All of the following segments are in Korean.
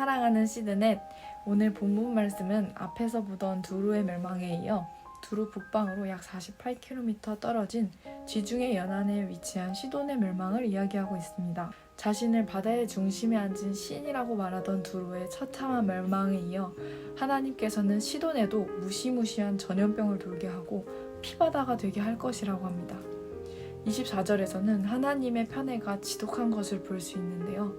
사랑하는 시드넷, 오늘 본문 말씀은 앞에서 보던 두루의 멸망에 이어 두루 북방으로 약 48km 떨어진 지중해 연안에 위치한 시돈의 멸망을 이야기하고 있습니다. 자신을 바다의 중심에 앉은 신이라고 말하던 두루의 처참한 멸망에 이어 하나님께서는 시돈에도 무시무시한 전염병을 돌게 하고 피바다가 되게 할 것이라고 합니다. 24절에서는 하나님의 편애가 지독한 것을 볼 수 있는데요.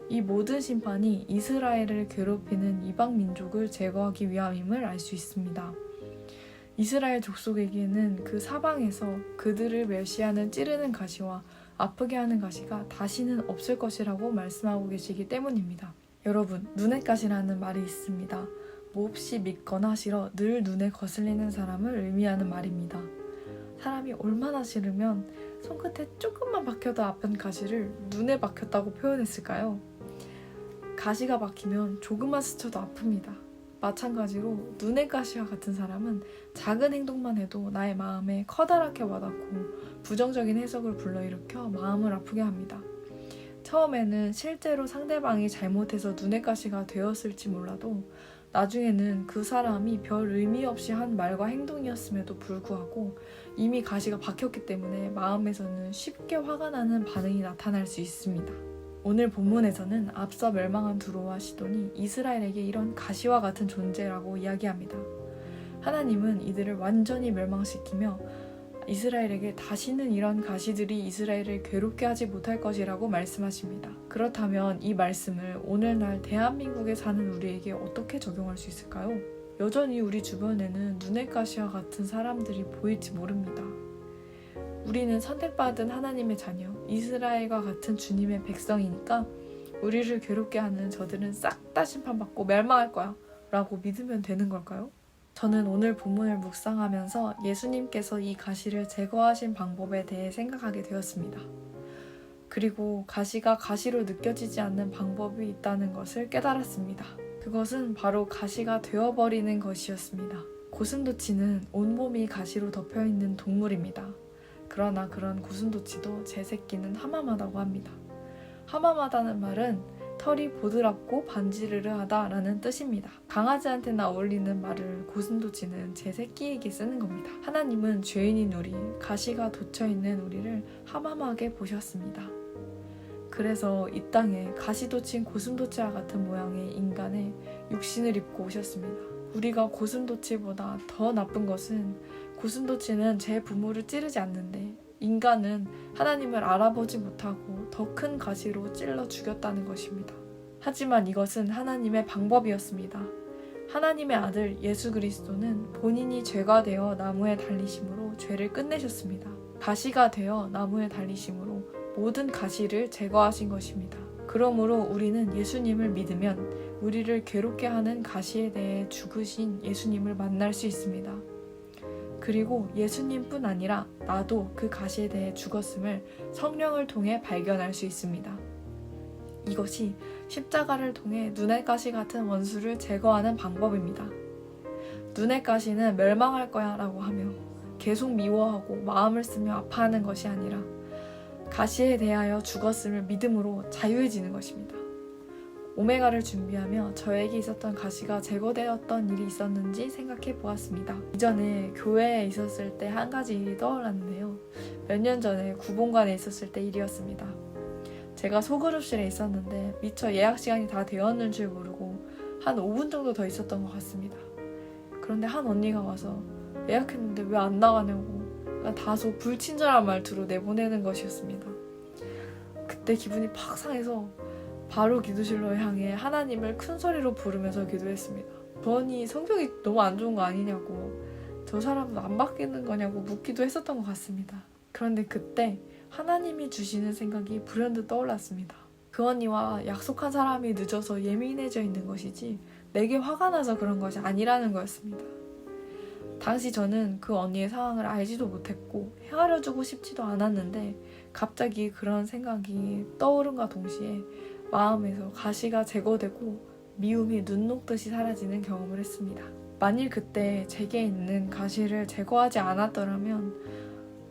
이 모든 심판이 이스라엘을 괴롭히는 이방 민족을 제거하기 위함임을 알 수 있습니다. 이스라엘 족속에게는 그 사방에서 그들을 멸시하는 찌르는 가시와 아프게 하는 가시가 다시는 없을 것이라고 말씀하고 계시기 때문입니다. 여러분, 눈의 가시라는 말이 있습니다. 몹시 믿거나 싫어 늘 눈에 거슬리는 사람을 의미하는 말입니다. 사람이 얼마나 싫으면 손끝에 조금만 박혀도 아픈 가시를 눈에 박혔다고 표현했을까요? 가시가 박히면 조금만 스쳐도 아픕니다. 마찬가지로 눈의 가시와 같은 사람은 작은 행동만 해도 나의 마음에 커다랗게 와닿고 부정적인 해석을 불러일으켜 마음을 아프게 합니다. 처음에는 실제로 상대방이 잘못해서 눈의 가시가 되었을지 몰라도 나중에는 그 사람이 별 의미 없이 한 말과 행동이었음에도 불구하고 이미 가시가 박혔기 때문에 마음에서는 쉽게 화가 나는 반응이 나타날 수 있습니다. 오늘 본문에서는 앞서 멸망한 두로와 시돈이 이스라엘에게 이런 가시와 같은 존재라고 이야기합니다. 하나님은 이들을 완전히 멸망시키며 이스라엘에게 다시는 이런 가시들이 이스라엘을 괴롭게 하지 못할 것이라고 말씀하십니다. 그렇다면 이 말씀을 오늘날 대한민국에 사는 우리에게 어떻게 적용할 수 있을까요? 여전히 우리 주변에는 눈의 가시와 같은 사람들이 보일지 모릅니다. 우리는 선택받은 하나님의 자녀, 이스라엘과 같은 주님의 백성이니까 우리를 괴롭게 하는 저들은 싹 다 심판받고 멸망할 거야 라고 믿으면 되는 걸까요? 저는 오늘 본문을 묵상하면서 예수님께서 이 가시를 제거하신 방법에 대해 생각하게 되었습니다. 그리고 가시가 가시로 느껴지지 않는 방법이 있다는 것을 깨달았습니다. 그것은 바로 가시가 되어버리는 것이었습니다. 고슴도치는 온몸이 가시로 덮여있는 동물입니다. 그러나 그런 고슴도치도 제 새끼는 하마마다고 합니다. 하마마다는 말은 털이 보드랍고 반지르르하다 라는 뜻입니다. 강아지한테나 어울리는 말을 고슴도치는 제 새끼에게 쓰는 겁니다. 하나님은 죄인인 우리, 가시가 돋쳐있는 우리를 하마마하게 보셨습니다. 그래서 이 땅에 가시도 친 고슴도치와 같은 모양의 인간의 육신을 입고 오셨습니다. 우리가 고슴도치보다 더 나쁜 것은 고슴도치는 제 부모를 찌르지 않는데 인간은 하나님을 알아보지 못하고 더 큰 가시로 찔러 죽였다는 것입니다. 하지만 이것은 하나님의 방법이었습니다. 하나님의 아들 예수 그리스도는 본인이 죄가 되어 나무에 달리심으로 죄를 끝내셨습니다. 가시가 되어 나무에 달리심으로 모든 가시를 제거하신 것입니다. 그러므로 우리는 예수님을 믿으면 우리를 괴롭게 하는 가시에 대해 죽으신 예수님을 만날 수 있습니다. 그리고 예수님뿐 아니라 나도 그 가시에 대해 죽었음을 성령을 통해 발견할 수 있습니다. 이것이 십자가를 통해 눈의 가시 같은 원수를 제거하는 방법입니다. 눈의 가시는 멸망할 거야 라고 하며 계속 미워하고 마음을 쓰며 아파하는 것이 아니라 가시에 대하여 죽었음을 믿음으로 자유해지는 것입니다. 오메가를 준비하며 저에게 있었던 가시가 제거되었던 일이 있었는지 생각해 보았습니다. 이전에 교회에 있었을 때 한 가지 일이 떠올랐는데요. 몇 년 전에 구본관에 있었을 때 일이었습니다. 제가 소그룹실에 있었는데 미처 예약 시간이 다 되었는 줄 모르고 한 5분 정도 더 있었던 것 같습니다. 그런데 한 언니가 와서 예약했는데 왜 안 나가냐고 다소 불친절한 말투로 내보내는 것이었습니다. 그때 기분이 팍 상해서 바로 기도실로 향해 하나님을 큰 소리로 부르면서 기도했습니다. 저 언니 성격이 너무 안 좋은 거 아니냐고, 저 사람은 안 바뀌는 거냐고 묻기도 했었던 것 같습니다. 그런데 그때 하나님이 주시는 생각이 불현듯 떠올랐습니다. 그 언니와 약속한 사람이 늦어서 예민해져 있는 것이지 내게 화가 나서 그런 것이 아니라는 거였습니다. 당시 저는 그 언니의 상황을 알지도 못했고 헤아려주고 싶지도 않았는데 갑자기 그런 생각이 떠오른과 동시에 마음에서 가시가 제거되고 미움이 눈 녹듯이 사라지는 경험을 했습니다. 만일 그때 제게 있는 가시를 제거하지 않았더라면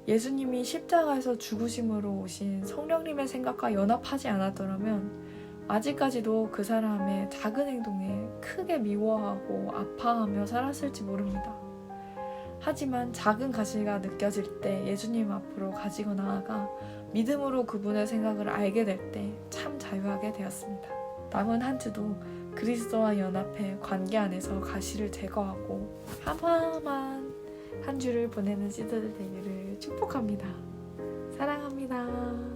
예수님이 십자가에서 죽으심으로 오신 성령님의 생각과 연합하지 않았더라면 아직까지도 그 사람의 작은 행동에 크게 미워하고 아파하며 살았을지 모릅니다. 하지만 작은 가시가 느껴질 때 예수님 앞으로 가지고 나아가 믿음으로 그분의 생각을 알게 될 때 참 자유하게 되었습니다. 남은 한 주도 그리스도와 연합해 관계 안에서 가시를 제거하고 화합한 한 주를 보내는 시들 되기를 축복합니다. 사랑합니다.